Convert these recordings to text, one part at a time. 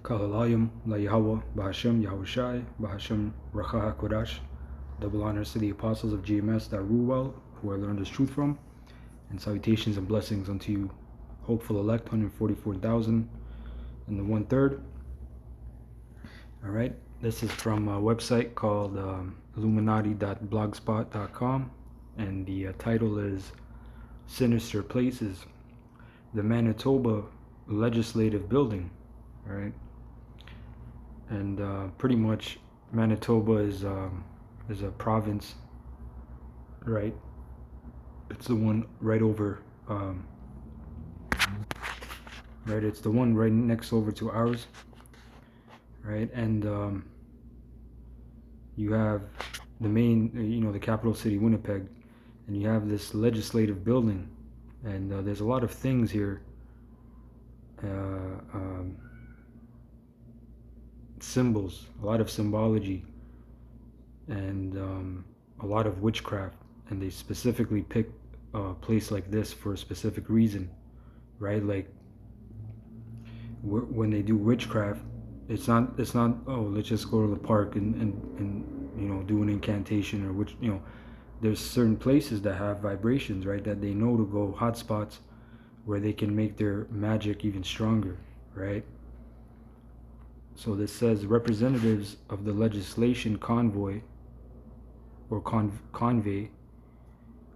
Kalalayim, La Yahweh, Bahashem, Yahushai, Bahashem, Racha HaKodash. Double honors to the apostles of GMS that rule well, who I learned this truth from, and salutations and blessings unto you, hopeful elect, 144,000 and the 1/3. All right, this is from a website called Illuminati.blogspot.com, and the title is Sinister Places, the Manitoba Legislative Building. All right, and pretty much Manitoba is a province, right? It's the one right over, right? It's the one right next over to ours, right? And you have the main, the capital city, Winnipeg, and you have this legislative building, and there's a lot of things here. Symbols, a lot of symbology, and a lot of witchcraft, and they specifically pick a place like this for a specific reason, right? Like when they do witchcraft, it's not oh, let's just go to the park and do an incantation, or which there's certain places that have vibrations, right, that they know to go hotspots where they can make their magic even stronger, right? So this says representatives of the legislation convoy or convey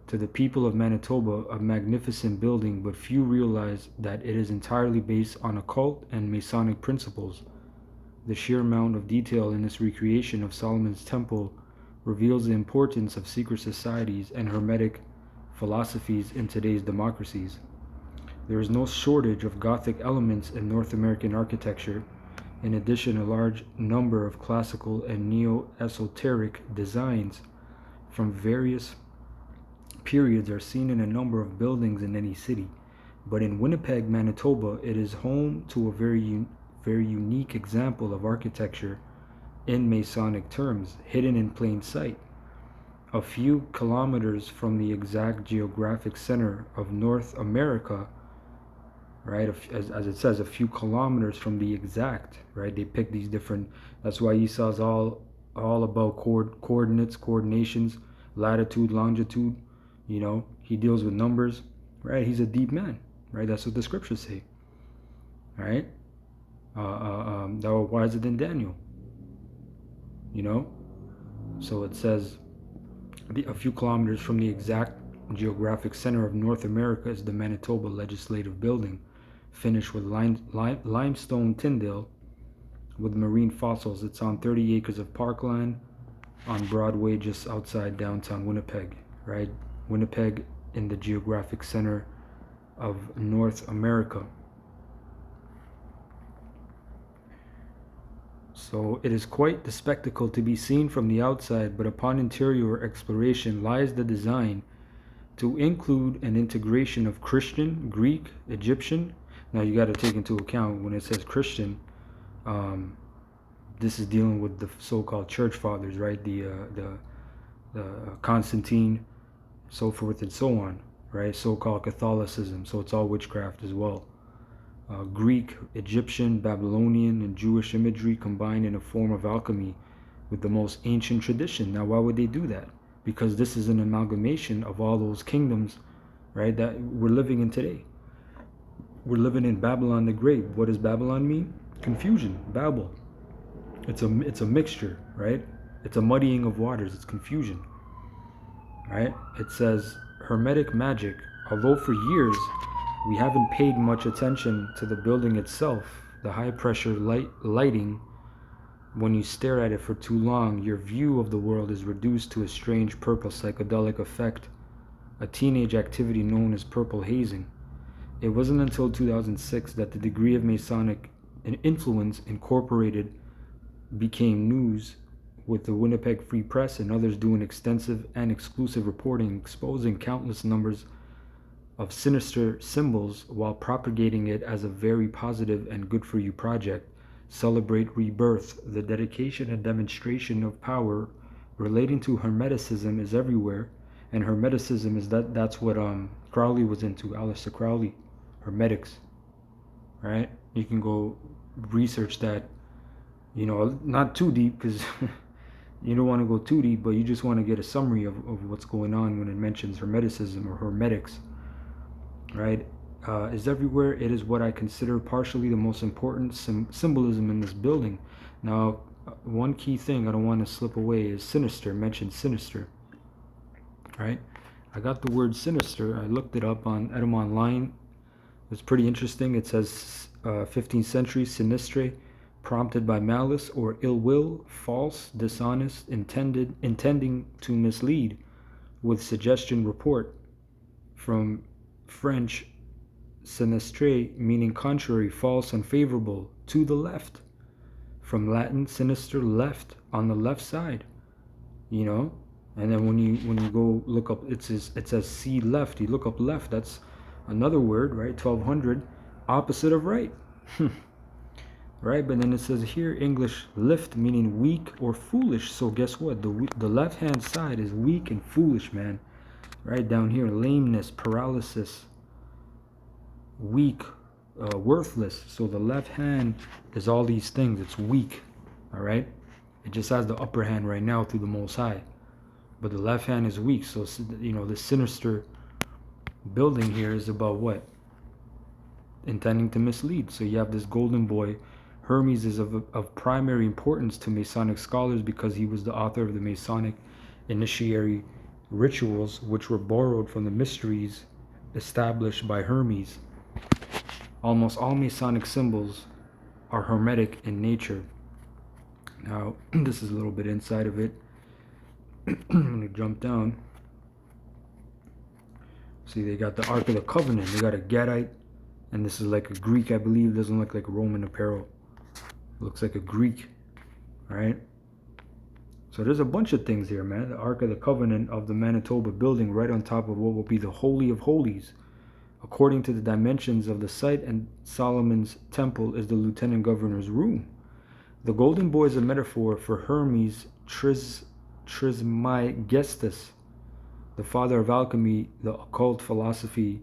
to the people of Manitoba a magnificent building, but few realize that it is entirely based on occult and Masonic principles. The sheer amount of detail in this recreation of Solomon's temple reveals the importance of secret societies and hermetic philosophies in today's democracies. There is no shortage of Gothic elements in North American architecture. In addition, a large number of classical and neo-esoteric designs from various periods are seen in a number of buildings in any city. But in Winnipeg, Manitoba, it is home to a very unique example of architecture in Masonic terms, hidden in plain sight. A few kilometers from the exact geographic center of North America, right, as it says, a few kilometers from the exact, right, they pick these different, that's why Esau's all about coordinates, coordinations, latitude, longitude, he deals with numbers, right? He's a deep man, right? That's what the scriptures say, right? Thou art wiser than Daniel, so it says a few kilometers from the exact geographic center of North America is the Manitoba Legislative Building, finished with limestone Tyndale with marine fossils. It's on 30 acres of parkland on Broadway, just outside downtown Winnipeg, right? Winnipeg in the geographic center of North America. So it is quite the spectacle to be seen from the outside, but upon interior exploration lies the design to include an integration of Christian, Greek, Egyptian. Now you got to take into account when it says Christian, this is dealing with the so-called church fathers, right? The Constantine, so forth and so on, right? So-called Catholicism, so it's all witchcraft as well. Greek, Egyptian, Babylonian, and Jewish imagery combined in a form of alchemy with the most ancient tradition. Now, why would they do that? Because this is an amalgamation of all those kingdoms, right, that we're living in today. We're living in Babylon the Great. What does Babylon mean? Confusion, Babel. It's a mixture, right? It's a muddying of waters. It's confusion, right? It says hermetic magic. Although for years we haven't paid much attention to the building itself, the high pressure lighting, when you stare at it for too long, your view of the world is reduced to a strange purple psychedelic effect, a teenage activity known as purple hazing. It wasn't until 2006 that the degree of Masonic influence incorporated became news, with the Winnipeg Free Press and others doing extensive and exclusive reporting, exposing countless numbers of sinister symbols while propagating it as a very positive and good for you project. Celebrate rebirth. The dedication and demonstration of power relating to Hermeticism is everywhere, and Hermeticism is that's what Crowley was into, Aleister Crowley, Hermetics, right? You can go research that, not too deep because you don't want to go too deep, but you just want to get a summary of what's going on when it mentions Hermeticism or Hermetics, right? Is everywhere. It is what I consider partially the most important symbolism in this building. Now, one key thing I don't want to slip away is Sinister. Mentioned Sinister, right? I got the word Sinister. I looked it up on Edom Online. It's pretty interesting. It says 15th century Sinistre, prompted by malice or ill will, false, dishonest, intending to mislead, with suggestion report, from French sinistre, meaning contrary, false, unfavorable, to the left, from Latin sinister, left, on the left side, you know. And then when you go look up, it says see left. You look up left. That's another word, right? 1200, opposite of right. Right? But then it says here English lift, meaning weak or foolish. So guess what? The left hand side is weak and foolish, man. Right down here, lameness, paralysis, weak, worthless. So the left hand is all these things. It's weak. All right. It just has the upper hand right now through the Most High, but the left hand is weak. So the sinister building here is about what? Intending to mislead. So you have this golden boy. Hermes is of primary importance to Masonic scholars because he was the author of the Masonic initiatory rituals, which were borrowed from the mysteries established by Hermes. Almost all Masonic symbols are hermetic in nature. Now, this is a little bit inside of it. I'm going to jump down. See, they got the Ark of the Covenant. They got a Gadite. And this is like a Greek, I believe. It doesn't look like Roman apparel. It looks like a Greek. Alright? So there's a bunch of things here, man. The Ark of the Covenant of the Manitoba building right on top of what will be the Holy of Holies. According to the dimensions of the site, and Solomon's temple is the lieutenant governor's room. The golden boy is a metaphor for Hermes Trismegistus, the father of alchemy, the occult philosophy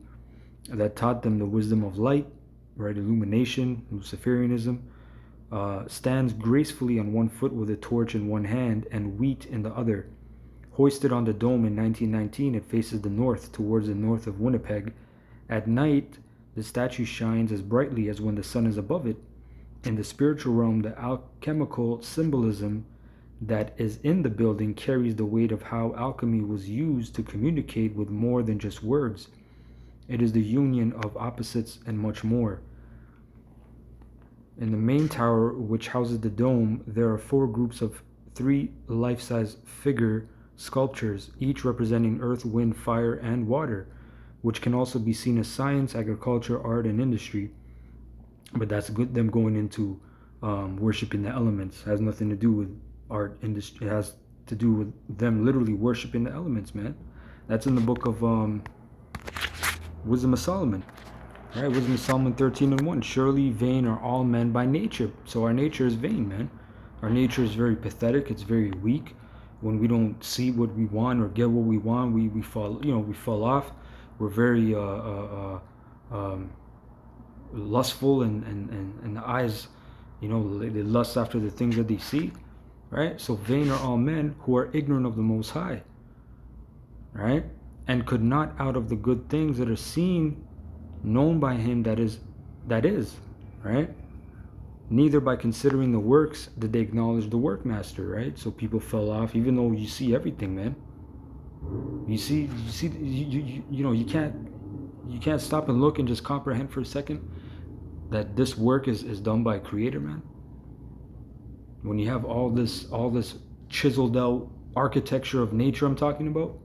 that taught them the wisdom of light, right? Illumination, Luciferianism. Stands gracefully on one foot with a torch in one hand and wheat in the other. Hoisted on the dome in 1919, it faces the north, towards the north of Winnipeg. At night, the statue shines as brightly as when the sun is above it. In the spiritual realm, the alchemical symbolism that is in the building carries the weight of how alchemy was used to communicate with more than just words. It is the union of opposites and much more. In the main tower, which houses the dome, there are 4 groups of 3 life-size figure sculptures, each representing earth, wind, fire, and water, which can also be seen as science, agriculture, art, and industry. But that's good, them going into worshiping the elements. It has nothing to do with art industry. It has to do with them literally worshiping the elements, man. That's in the book of Wisdom of Solomon. Right, Wisdom of Solomon 13:1. Surely vain are all men by nature. So our nature is vain, man. Our nature is very pathetic. It's very weak. When we don't see what we want or get what we want, we fall. We fall off. We're very lustful, and the eyes, they lust after the things that they see. Right. So vain are all men who are ignorant of the Most High. Right, and could not out of the good things that are seen, known by him that is, right? Neither by considering the works did they acknowledge the workmaster, right? So people fell off, even though you see everything, man. You can't stop and look and just comprehend for a second that this work is done by a creator, man. When you have all this chiseled out architecture of nature I'm talking about,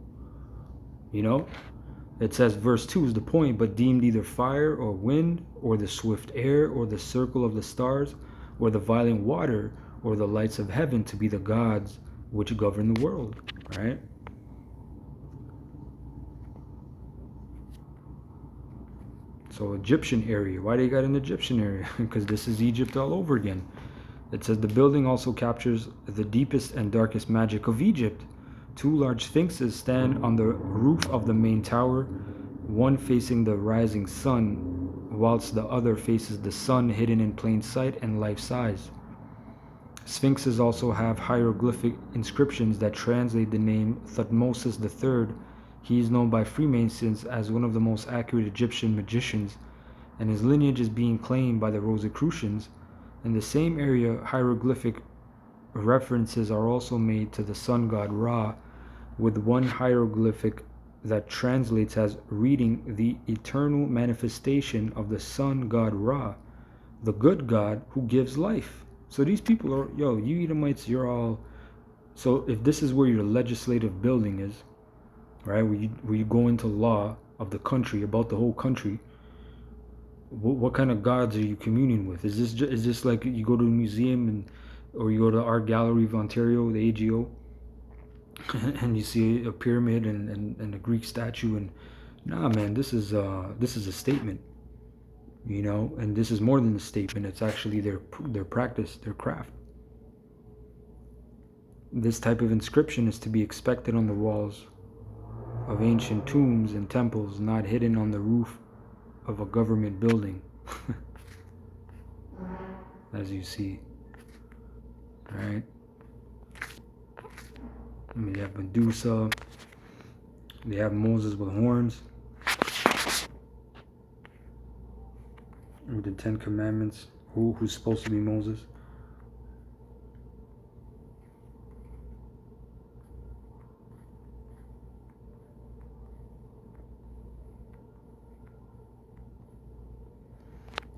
it says, verse 2 is the point, but deemed either fire or wind, or the swift air, or the circle of the stars, or the violent water, or the lights of heaven to be the gods which govern the world, right? So Egyptian area. Why they got an Egyptian area? Because this is Egypt all over again. It says the building also captures the deepest and darkest magic of Egypt. 2 large sphinxes stand on the roof of the main tower, one facing the rising sun, whilst the other faces the sun, hidden in plain sight and life-size. Sphinxes also have hieroglyphic inscriptions that translate the name Thutmose III. He is known by Freemasons as one of the most accurate Egyptian magicians, and his lineage is being claimed by the Rosicrucians. In the same area, hieroglyphic references are also made to the sun god Ra, with one hieroglyphic that translates as reading the eternal manifestation of the sun god Ra, the good god who gives life. So these people are, yo, you Edomites, you're all. So if this is where your legislative building is, right, where you go into law of the country, about the whole country, what kind of gods are you communing with? Is this like you go to a museum or you go to the Art Gallery of Ontario, the AGO, and you see a pyramid and a Greek statue, and nah, man, this is a statement, and this is more than a statement. It's actually their practice, their craft. This type of inscription is to be expected on the walls of ancient tombs and temples, not hidden on the roof of a government building. As you see, right? I mean, they have Medusa, they have Moses with horns, with the 10 Commandments. Who's supposed to be Moses?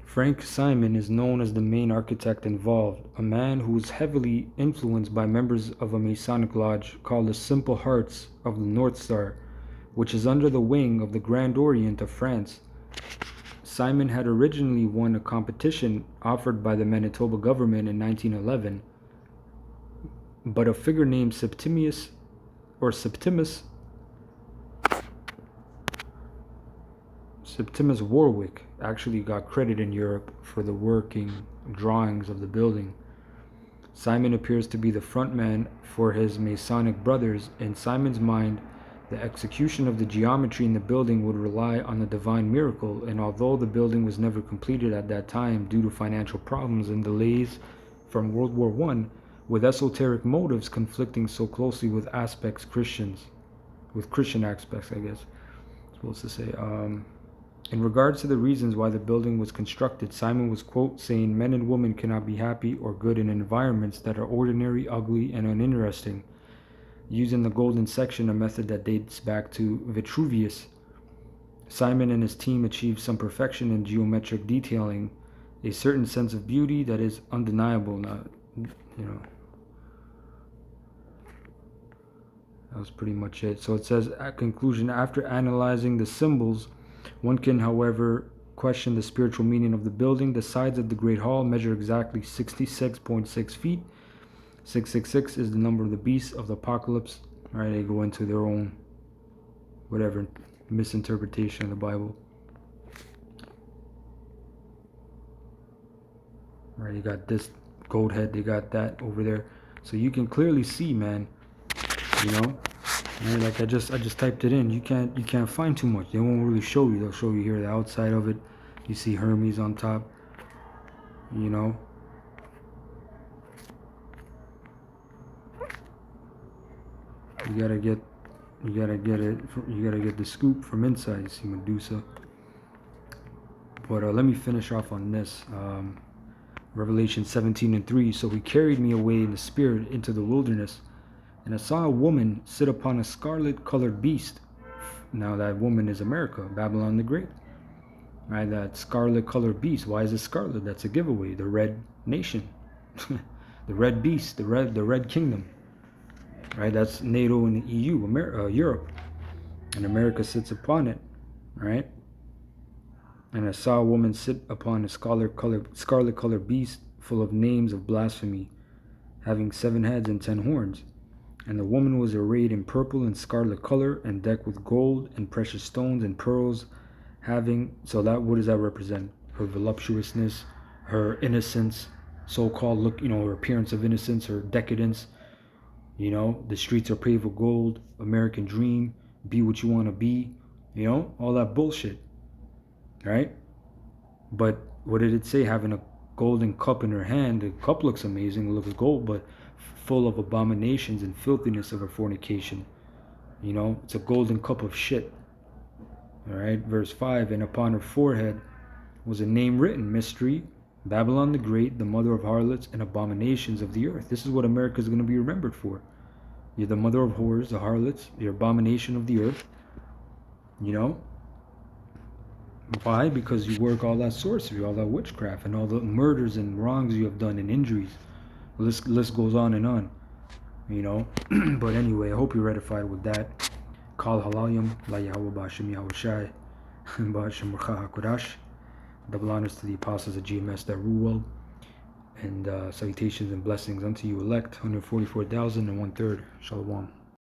Frank Simon is known as the main architect involved, a man who was heavily influenced by members of a Masonic lodge called the Simple Hearts of the North Star, which is under the wing of the Grand Orient of France. Simon had originally won a competition offered by the Manitoba government in 1911, but a figure named Septimus Warwick actually got credit in Europe for the working drawings of the building. Simon appears to be the front man for his Masonic brothers. In Simon's mind, the execution of the geometry in the building would rely on a divine miracle, and although the building was never completed at that time due to financial problems and delays from World War I, with esoteric motives conflicting so closely with Christian aspects, I guess, I'm supposed to say. In regards to the reasons why the building was constructed, Simon was, quote, saying, "Men and women cannot be happy or good in environments that are ordinary, ugly, and uninteresting." Using the golden section, a method that dates back to Vitruvius, Simon and his team achieved some perfection in geometric detailing, a certain sense of beauty that is undeniable. Now, that was pretty much it. So it says, at conclusion, after analyzing the symbols, one can, however, question the spiritual meaning of the building. The sides of the Great Hall measure exactly 66.6 feet. 666 is the number of the beast of the apocalypse. All right, they go into their own, whatever, misinterpretation of the Bible. All right, you got this goat head, they got that over there. So you can clearly see, man, right, like I just typed it in. You can't find too much. They won't really show you. They'll show you here the outside of it. You see Hermes on top. You gotta get the scoop from inside. You see Medusa. But let me finish off on this. Revelation 17:3. So he carried me away in the spirit into the wilderness, and I saw a woman sit upon a scarlet-colored beast. Now that woman is America, Babylon the Great. Right, that scarlet-colored beast. Why is it scarlet? That's a giveaway. The red nation, the red beast, the red kingdom. Right, that's NATO and the EU, Europe, and America sits upon it. Right, and I saw a woman sit upon a scarlet-colored beast, full of names of blasphemy, having 7 heads and 10 horns. And the woman was arrayed in purple and scarlet color, and decked with gold and precious stones and pearls, so that, what does that represent? Her voluptuousness, her innocence, so-called look, her appearance of innocence, her decadence. The streets are paved with gold, American dream, be what you want to be, all that bullshit, right? But what did it say? Having a golden cup in her hand. The cup looks amazing, it looks gold, but full of abominations and filthiness of her fornication. You know, it's a golden cup of shit. All right, verse 5, and upon her forehead was a name written, Mystery, Babylon the Great, the mother of harlots and abominations of the earth. This is what America is going to be remembered for. You're the mother of whores, the harlots, the abomination of the earth. You know, why? Because you work all that sorcery, all that witchcraft, and all the murders and wrongs you have done and injuries. The list goes on and on. You know, but anyway, I hope you're edified with that. Kal halalyam la Yahweh Bashim Yahushai Bashim Hakodash. Double honors to the apostles of GMS that rule well, and salutations and blessings unto you elect, 144,000 and 1/3. Shalom.